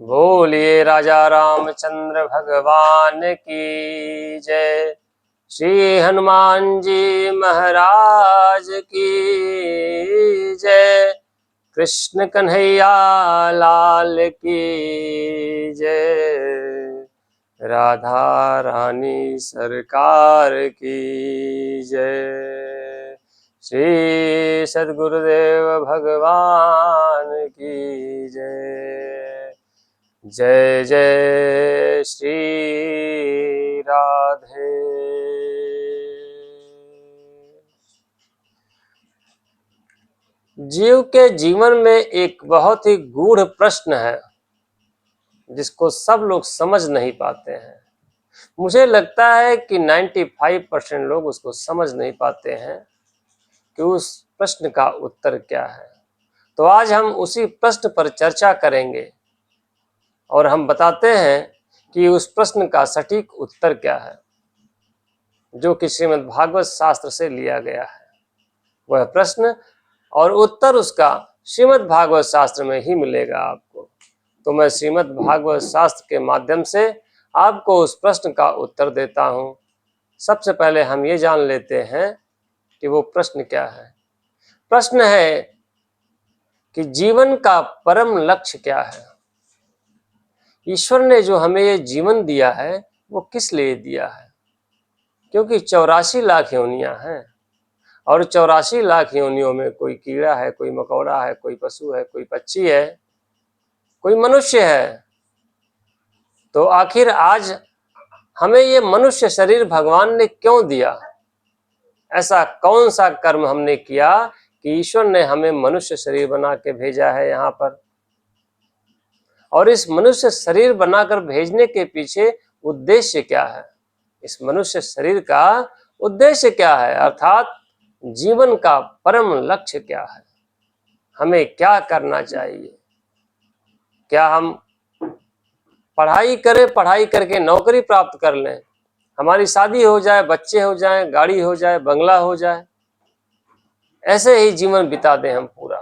बोलिए राजा रामचंद्र भगवान की जय। श्री हनुमान जी महाराज की जय। कृष्ण कन्हैया लाल की जय। राधा रानी सरकार की जय। श्री सद्गुरुदेव भगवान की जय। जय जय श्री राधे। जीव के जीवन में एक बहुत ही गूढ़ प्रश्न है जिसको सब लोग समझ नहीं पाते हैं। मुझे लगता है कि 95% लोग उसको समझ नहीं पाते हैं कि उस प्रश्न का उत्तर क्या है। तो आज हम उसी प्रश्न पर चर्चा करेंगे और हम बताते हैं कि उस प्रश्न का सटीक उत्तर क्या है, जो कि श्रीमद् भागवत शास्त्र से लिया गया है। वह प्रश्न और उत्तर उसका श्रीमद् भागवत शास्त्र में ही मिलेगा आपको। तो मैं श्रीमद् भागवत शास्त्र के माध्यम से आपको उस प्रश्न का उत्तर देता हूँ। सबसे पहले हम ये जान लेते हैं कि वो प्रश्न क्या है। प्रश्न है कि जीवन का परम लक्ष्य क्या है। ईश्वर ने जो हमें ये जीवन दिया है वो किस लिए दिया है? क्योंकि 84 लाख योनियां हैं और 84 लाख योनियों में कोई कीड़ा है, कोई मकोड़ा है, कोई पशु है, कोई पक्षी है, कोई मनुष्य है। तो आखिर आज हमें ये मनुष्य शरीर भगवान ने क्यों दिया? ऐसा कौन सा कर्म हमने किया कि ईश्वर ने हमें मनुष्य शरीर बना के भेजा है यहाँ पर? और इस मनुष्य शरीर बनाकर भेजने के पीछे उद्देश्य क्या है? इस मनुष्य शरीर का उद्देश्य क्या है, अर्थात जीवन का परम लक्ष्य क्या है? हमें क्या करना चाहिए? क्या हम पढ़ाई करें, पढ़ाई करके नौकरी प्राप्त कर लें, हमारी शादी हो जाए, बच्चे हो जाएं, गाड़ी हो जाए, बंगला हो जाए, ऐसे ही जीवन बिता दें हम पूरा,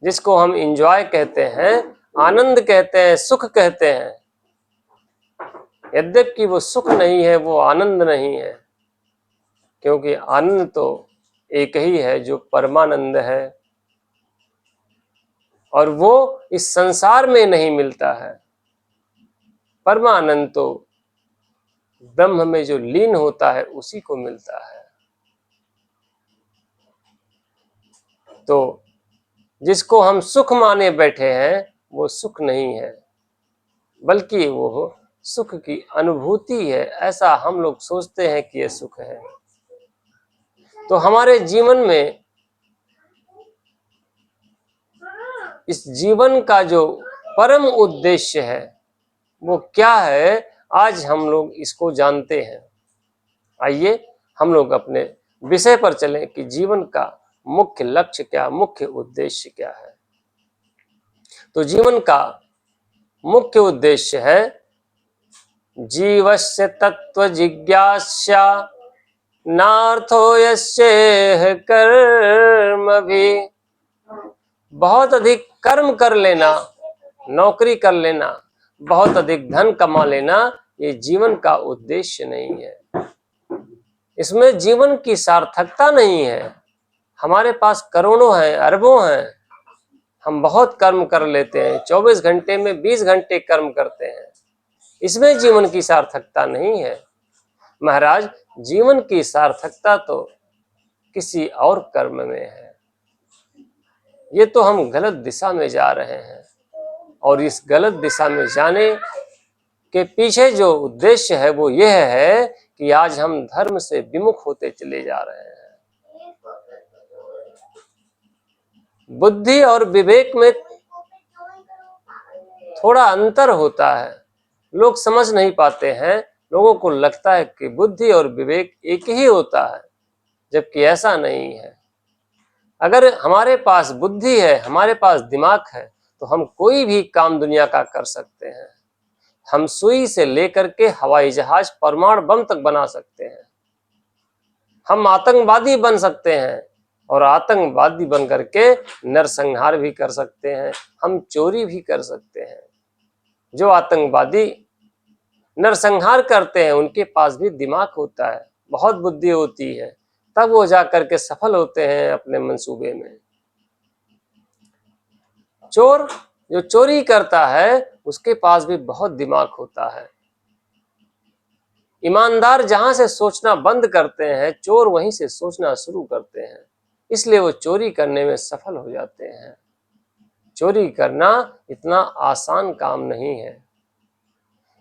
जिसको हम एंजॉय कहते हैं, आनंद कहते हैं, सुख कहते हैं। यद्यपि वो सुख नहीं है, वो आनंद नहीं है, क्योंकि आनंद तो एक ही है जो परमानंद है और वो इस संसार में नहीं मिलता है। परमानंद तो ब्रह्म में जो लीन होता है उसी को मिलता है। तो जिसको हम सुख माने बैठे हैं वो सुख नहीं है, बल्कि वो सुख की अनुभूति है। ऐसा हम लोग सोचते हैं कि ये सुख है। तो हमारे जीवन में इस जीवन का जो परम उद्देश्य है वो क्या है, आज हम लोग इसको जानते हैं। आइए हम लोग अपने विषय पर चलें कि जीवन का मुख्य लक्ष्य क्या, मुख्य उद्देश्य क्या है। तो जीवन का मुख्य उद्देश्य है जीवस्य तत्व जिज्ञासा नार्थो यस्येह कर्म भी। बहुत अधिक कर्म कर लेना, नौकरी कर लेना, बहुत अधिक धन कमा लेना, ये जीवन का उद्देश्य नहीं है। इसमें जीवन की सार्थकता नहीं है। हमारे पास करोड़ों हैं, अरबों हैं, हम बहुत कर्म कर लेते हैं, 24 घंटे में 20 घंटे कर्म करते हैं, इसमें जीवन की सार्थकता नहीं है। महाराज, जीवन की सार्थकता तो किसी और कर्म में है। ये तो हम गलत दिशा में जा रहे हैं और इस गलत दिशा में जाने के पीछे जो उद्देश्य है वो यह है कि आज हम धर्म से विमुख होते चले जा रहे हैं। बुद्धि और विवेक में थोड़ा अंतर होता है, लोग समझ नहीं पाते हैं। लोगों को लगता है कि बुद्धि और विवेक एक ही होता है, जबकि ऐसा नहीं है। अगर हमारे पास बुद्धि है, हमारे पास दिमाग है, तो हम कोई भी काम दुनिया का कर सकते हैं। हम सुई से लेकर के हवाई जहाज, परमाणु बम तक बना सकते हैं। हम आतंकवादी बन सकते हैं और आतंकवादी बन करके नरसंहार भी कर सकते हैं। हम चोरी भी कर सकते हैं। जो आतंकवादी नरसंहार करते हैं उनके पास भी दिमाग होता है, बहुत बुद्धि होती है, तब वो जा करके सफल होते हैं अपने मंसूबे में। चोर जो चोरी करता है उसके पास भी बहुत दिमाग होता है। ईमानदार जहां से सोचना बंद करते हैं, चोर वहीं से सोचना शुरू करते हैं, इसलिए वो चोरी करने में सफल हो जाते हैं। चोरी करना इतना आसान काम नहीं है।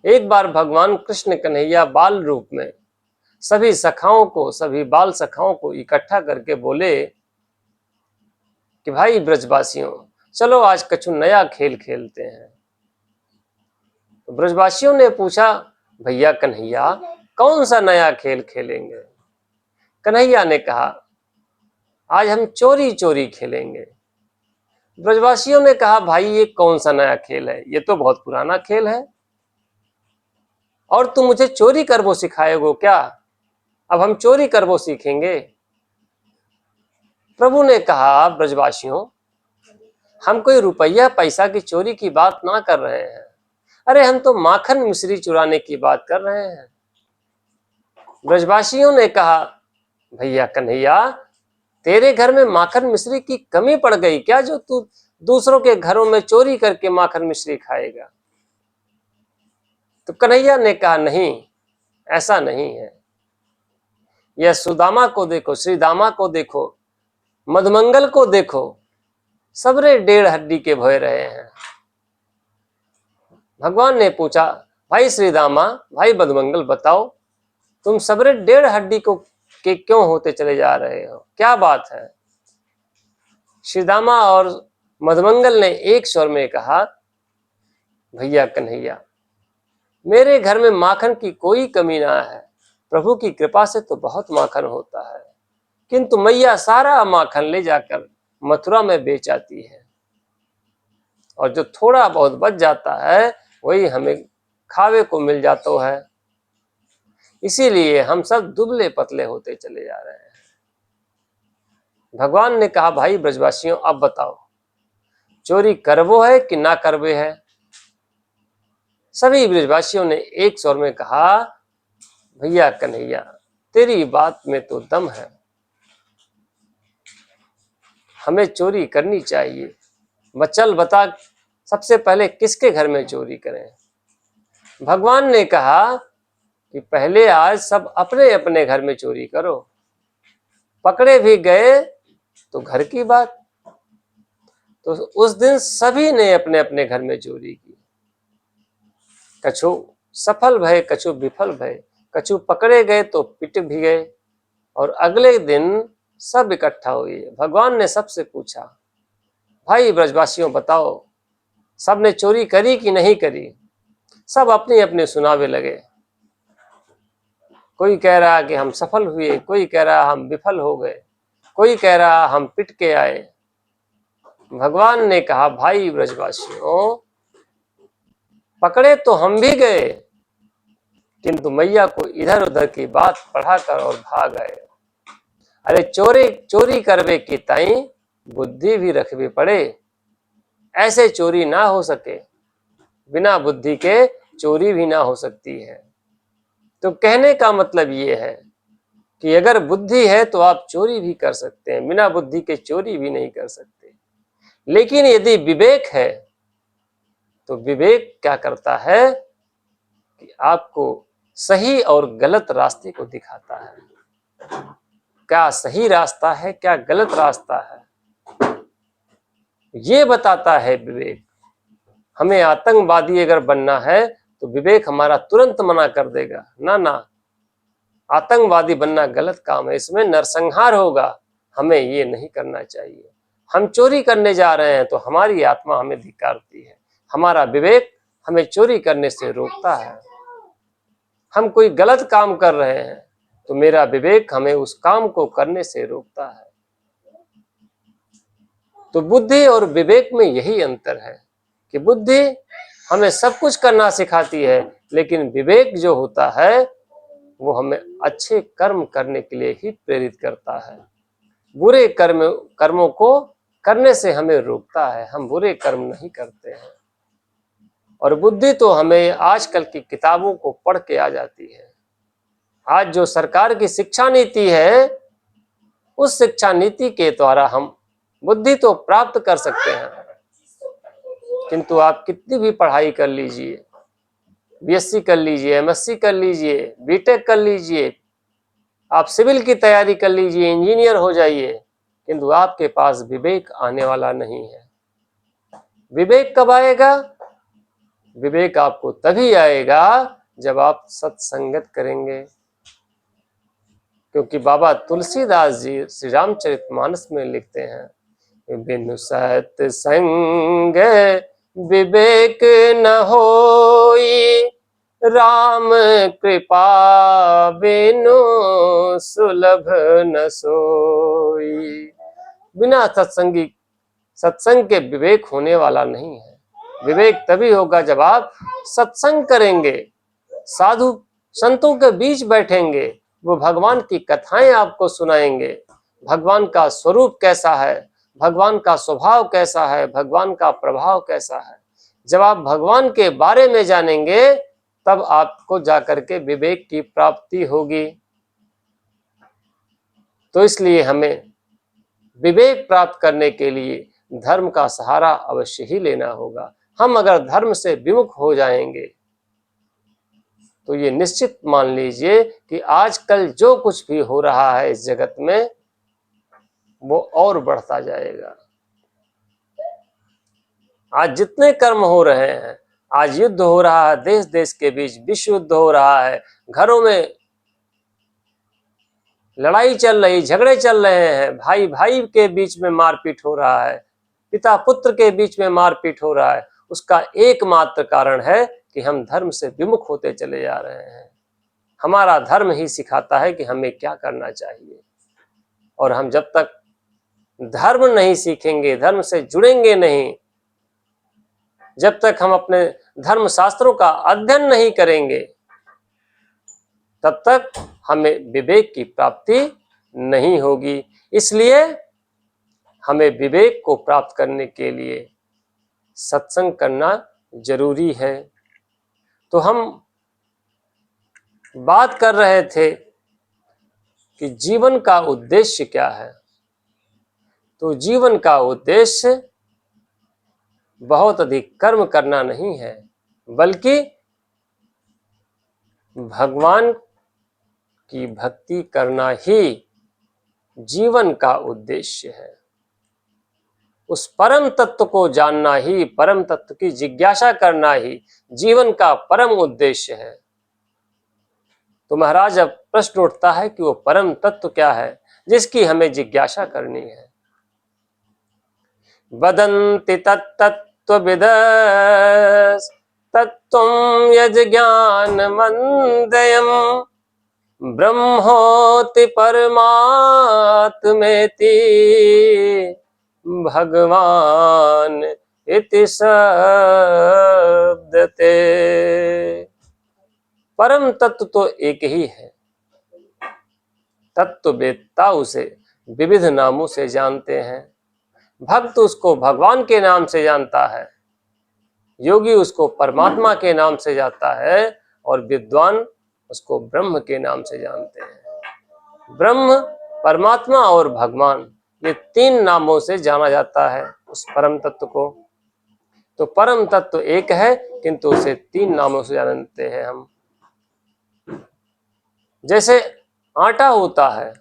एक बार भगवान कृष्ण कन्हैया बाल रूप में सभी सखाओं को, सभी बाल सखाओं को इकट्ठा करके बोले कि भाई ब्रजवासियों, चलो आज कछु नया खेल खेलते हैं। तो ब्रजवासियों ने पूछा, भैया कन्हैया कौन सा नया खेल खेलेंगे? कन्हैया ने कहा, आज हम चोरी चोरी खेलेंगे। ब्रजवासियों ने कहा, भाई ये कौन सा नया खेल है, ये तो बहुत पुराना खेल है, और तुम मुझे चोरी करवो सिखाएगो क्या? अब हम चोरी करवो सीखेंगे। प्रभु ने कहा, ब्रजवासियों, हम कोई रुपया पैसा की चोरी की बात ना कर रहे हैं, अरे हम तो माखन मिश्री चुराने की बात कर रहे हैं। ब्रजवासियों ने कहा, भैया कन्हैया, तेरे घर में माखन मिश्री की कमी पड़ गई क्या, जो तू दूसरों के घरों में चोरी करके माखन मिश्री खाएगा? तो कन्हैया ने कहा, नहीं, ऐसा नहीं है। यह सुदामा को देखो, श्री दामा को देखो, मधुमंगल को देखो, सबरे 1.5 हड्डी के भय रहे हैं। भगवान ने पूछा, भाई श्रीदामा, भाई मधुमंगल, बताओ तुम सबरे 1.5 हड्डी को के क्यों होते चले जा रहे हो, क्या बात है? श्रीदामा और मधुमंगल ने एक स्वर में कहा, भैया कन्हैया, मेरे घर में माखन की कोई कमी ना है, प्रभु की कृपा से तो बहुत माखन होता है, किंतु मैया सारा माखन ले जाकर मथुरा में बेच आती है, और जो थोड़ा बहुत बच जाता है वही हमें खावे को मिल जाता है, इसीलिए हम सब दुबले पतले होते चले जा रहे हैं। भगवान ने कहा, भाई ब्रजवासियों, अब बताओ चोरी करवो है कि ना करवे है? सभी ब्रजवासियों ने एक स्वर में कहा, भैया कन्हैया, तेरी बात में तो दम है, हमें चोरी करनी चाहिए। चल बता, सबसे पहले किसके घर में चोरी करें? भगवान ने कहा कि पहले आज सब अपने अपने घर में चोरी करो, पकड़े भी गए तो घर की बात। तो उस दिन सभी ने अपने अपने घर में चोरी की। कछु सफल भय, कछु विफल भय, कछु पकड़े गए तो पिट भी गए, और अगले दिन सब इकट्ठा हुए। भगवान ने सबसे पूछा, भाई ब्रजवासियों बताओ, सबने चोरी करी कि नहीं करी? सब अपनी अपनी सुनावे लगे। कोई कह रहा कि हम सफल हुए, कोई कह रहा हम विफल हो गए, कोई कह रहा हम पिट के आए। भगवान ने कहा, भाई ब्रजवासियों, पकड़े तो हम भी गए, किंतु मैया को इधर उधर की बात पढ़ाकर और भाग आए। अरे चोरी करवे की ताई बुद्धि भी रखवी पड़े, ऐसे चोरी ना हो सके, बिना बुद्धि के चोरी भी ना हो सकती है। तो कहने का मतलब ये है कि अगर बुद्धि है तो आप चोरी भी कर सकते हैं, बिना बुद्धि के चोरी भी नहीं कर सकते। लेकिन यदि विवेक है तो विवेक क्या करता है कि आपको सही और गलत रास्ते को दिखाता है। क्या सही रास्ता है, क्या गलत रास्ता है, ये बताता है विवेक। हमें आतंकवादी अगर बनना है तो विवेक हमारा तुरंत मना कर देगा, ना ना, आतंकवादी बनना गलत काम है, इसमें नरसंहार होगा, हमें ये नहीं करना चाहिए। हम चोरी करने जा रहे हैं तो हमारी आत्मा हमें धिक्कारती है, हमारा विवेक हमें चोरी करने से रोकता है। हम कोई गलत काम कर रहे हैं तो मेरा विवेक हमें उस काम को करने से रोकता है। तो बुद्धि और विवेक में यही अंतर है कि बुद्धि हमें सब कुछ करना सिखाती है, लेकिन विवेक जो होता है वो हमें अच्छे कर्म करने के लिए ही प्रेरित करता है, बुरे कर्मों को करने से हमें रोकता है। हम बुरे कर्म नहीं करते हैं। और बुद्धि तो हमें आजकल की किताबों को पढ़ के आ जाती है। आज जो सरकार की शिक्षा नीति है, उस शिक्षा नीति के द्वारा हम बुद्धि तो प्राप्त कर सकते हैं, किंतु आप कितनी भी पढ़ाई कर लीजिए, बीएससी कर लीजिए, एमएससी कर लीजिए, बीटेक कर लीजिए, आप सिविल की तैयारी कर लीजिए, इंजीनियर हो जाइए, किंतु आपके पास विवेक आने वाला नहीं है। विवेक कब आएगा? विवेक आपको तभी आएगा जब आप सत्संगत करेंगे। क्योंकि बाबा तुलसीदास जी श्री रामचरितमानस में लिखते हैं, बिनु सत्संग विवेक न होई, राम कृपा बिनु सुलभ न सोई। बिना सत्संग के विवेक होने वाला नहीं है। विवेक तभी होगा जब आप सत्संग करेंगे, साधु संतों के बीच बैठेंगे, वो भगवान की कथाएं आपको सुनाएंगे, भगवान का स्वरूप कैसा है, भगवान का स्वभाव कैसा है, भगवान का प्रभाव कैसा है। जब आप भगवान के बारे में जानेंगे तब आपको जाकर के विवेक की प्राप्ति होगी। तो इसलिए हमें विवेक प्राप्त करने के लिए धर्म का सहारा अवश्य ही लेना होगा। हम अगर धर्म से विमुख हो जाएंगे तो ये निश्चित मान लीजिए कि आजकल जो कुछ भी हो रहा है इस जगत में, वो और बढ़ता जाएगा। आज जितने कर्म हो रहे हैं, आज युद्ध हो रहा है, देश देश के बीच विश्व युद्ध हो रहा है, घरों में लड़ाई चल रही, झगड़े चल रहे हैं, भाई भाई के बीच में मारपीट हो रहा है, पिता पुत्र के बीच में मारपीट हो रहा है। उसका एकमात्र कारण है कि हम धर्म से विमुख होते चले जा रहे हैं। हमारा धर्म ही सिखाता है कि हमें क्या करना चाहिए, और हम जब तक धर्म नहीं सीखेंगे, धर्म से जुड़ेंगे नहीं, जब तक हम अपने धर्म शास्त्रों का अध्ययन नहीं करेंगे, तब तक हमें विवेक की प्राप्ति नहीं होगी। इसलिए हमें विवेक को प्राप्त करने के लिए सत्संग करना जरूरी है। तो हम बात कर रहे थे कि जीवन का उद्देश्य क्या है। तो जीवन का उद्देश्य बहुत अधिक कर्म करना नहीं है, बल्कि भगवान की भक्ति करना ही जीवन का उद्देश्य है। उस परम तत्व को जानना ही, परम तत्व की जिज्ञासा करना ही जीवन का परम उद्देश्य है। तो महाराज अब प्रश्न उठता है कि वो परम तत्व क्या है जिसकी हमें जिज्ञासा करनी है। वदन्ति तत्तत्त्वविदस् तत्त्वं यज्ज्ञानमन्वयम् ब्रह्मोति परमात्मेति भगवान इति शब्दते। परम तत्व तो एक ही है। तत्ववेत्ता उसे विविध नामों से जानते हैं। भक्त उसको भगवान के नाम से जानता है, योगी उसको परमात्मा के नाम से जानता है, और विद्वान उसको ब्रह्म के नाम से जानते हैं। ब्रह्म, परमात्मा और भगवान, ये तीन नामों से जाना जाता है उस परम तत्व को। तो परम तत्व एक है, किंतु उसे तीन नामों से जानते हैं हम। जैसे आटा होता है,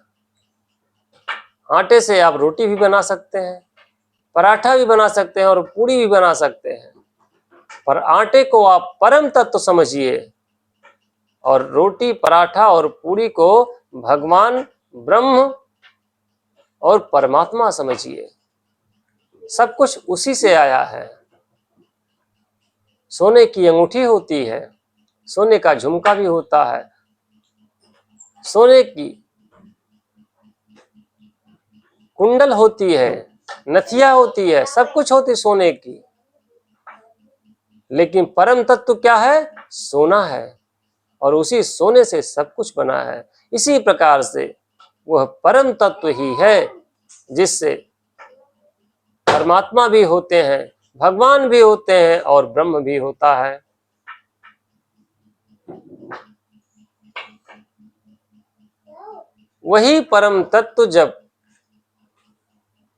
आटे से आप रोटी भी बना सकते हैं, पराठा भी बना सकते हैं और पूड़ी भी बना सकते हैं। पर आटे को आप परम तत्व समझिए और रोटी, पराठा और पूड़ी को भगवान, ब्रह्म और परमात्मा समझिए। सब कुछ उसी से आया है। सोने की अंगूठी होती है, सोने का झुमका भी होता है, सोने की कुंडल होती है, नथिया होती है, सब कुछ होती सोने की। लेकिन परम तत्व क्या है? सोना है, और उसी सोने से सब कुछ बना है। इसी प्रकार से वह परम तत्व ही है जिससे परमात्मा भी होते हैं, भगवान भी होते हैं और ब्रह्म भी होता है। वही परम तत्व जब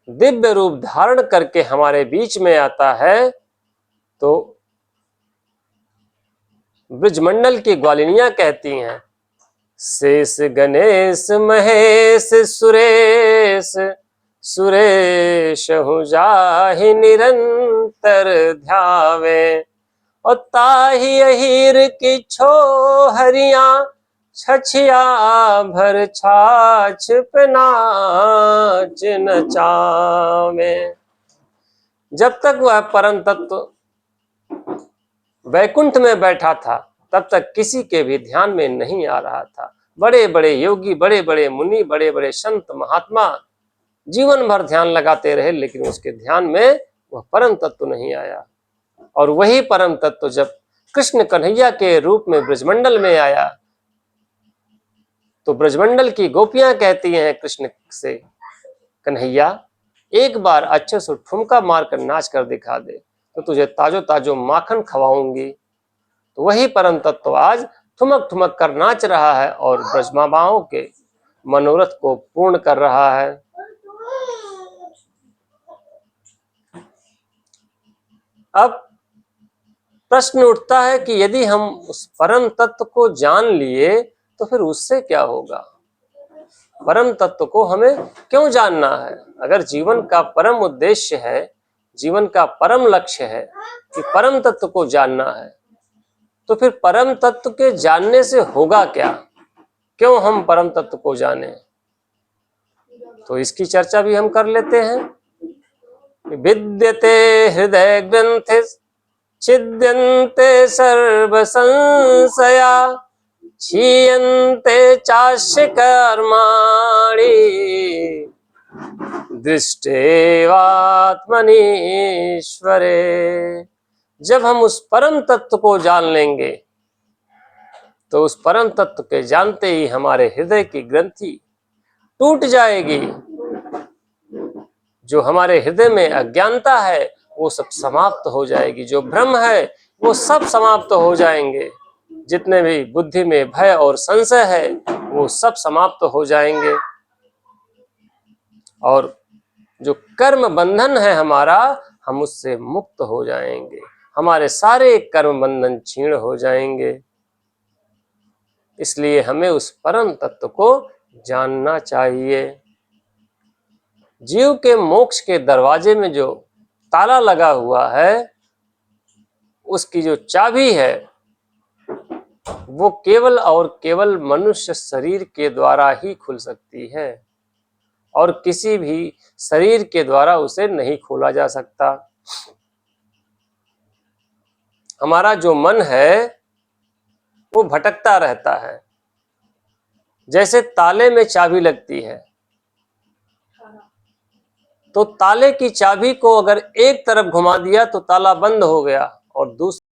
दिव्य रूप धारण करके हमारे बीच में आता है तो ब्रजमंडल की ग्वालिनियां कहती हैं, शेष गणेश महेश सुरेश, सुरेश हूँ जाहि निरंतर ध्यावे, और ताहि अहीर की छो हरिया, छछिया भर छाछ पे नाच नचावे। जब तक वह परम तत्व वैकुंठ में बैठा था तब तक किसी के भी ध्यान में नहीं आ रहा था। बड़े बड़े योगी, बड़े बड़े मुनि, बड़े बड़े संत महात्मा जीवन भर ध्यान लगाते रहे, लेकिन उसके ध्यान में वह परम तत्व नहीं आया। और वही परम तत्व जब कृष्ण कन्हैया के रूप में ब्रजमंडल में आया तो ब्रजमंडल की गोपियां कहती हैं कृष्ण से, कन्हैया एक बार अच्छे से ठुमका मारकर नाच कर दिखा दे तो तुझे ताजो ताजो माखन खवाऊंगी। तो वही परम तत्व आज ठुमक ठुमक कर नाच रहा है और ब्रजमाबाओं के मनोरथ को पूर्ण कर रहा है। अब प्रश्न उठता है कि यदि हम उस परम तत्व को जान लिए तो फिर उससे क्या होगा? परम तत्व को हमें क्यों जानना है? अगर जीवन का परम उद्देश्य है, जीवन का परम लक्ष्य है कि परम तत्व को जानना है, तो फिर परम तत्व के जानने से होगा क्या? क्यों हम परम तत्व को जाने? तो इसकी चर्चा भी हम कर लेते हैं। विद्यते हृदय ग्रंथि छिद्यन्ते सर्व संशया, क्षीयन्ते चास्य कर्माणि, दृष्टेवात्मनीश्वरे। जब हम उस परम तत्व को जान लेंगे तो उस परम तत्व के जानते ही हमारे हृदय की ग्रंथि टूट जाएगी। जो हमारे हृदय में अज्ञानता है वो सब समाप्त हो जाएगी, जो भ्रम है वो सब समाप्त हो जाएंगे, जितने भी बुद्धि में भय और संशय है वो सब समाप्त हो जाएंगे, और जो कर्म बंधन है हमारा, हम उससे मुक्त हो जाएंगे, हमारे सारे कर्म बंधन क्षीण हो जाएंगे। इसलिए हमें उस परम तत्व को जानना चाहिए। जीव के मोक्ष के दरवाजे में जो ताला लगा हुआ है, उसकी जो चाबी है वो केवल और केवल मनुष्य शरीर के द्वारा ही खुल सकती है, और किसी भी शरीर के द्वारा उसे नहीं खोला जा सकता। हमारा जो मन है वो भटकता रहता है, जैसे ताले में चाबी लगती है तो ताले की चाबी को अगर एक तरफ घुमा दिया तो ताला बंद हो गया और दूसरी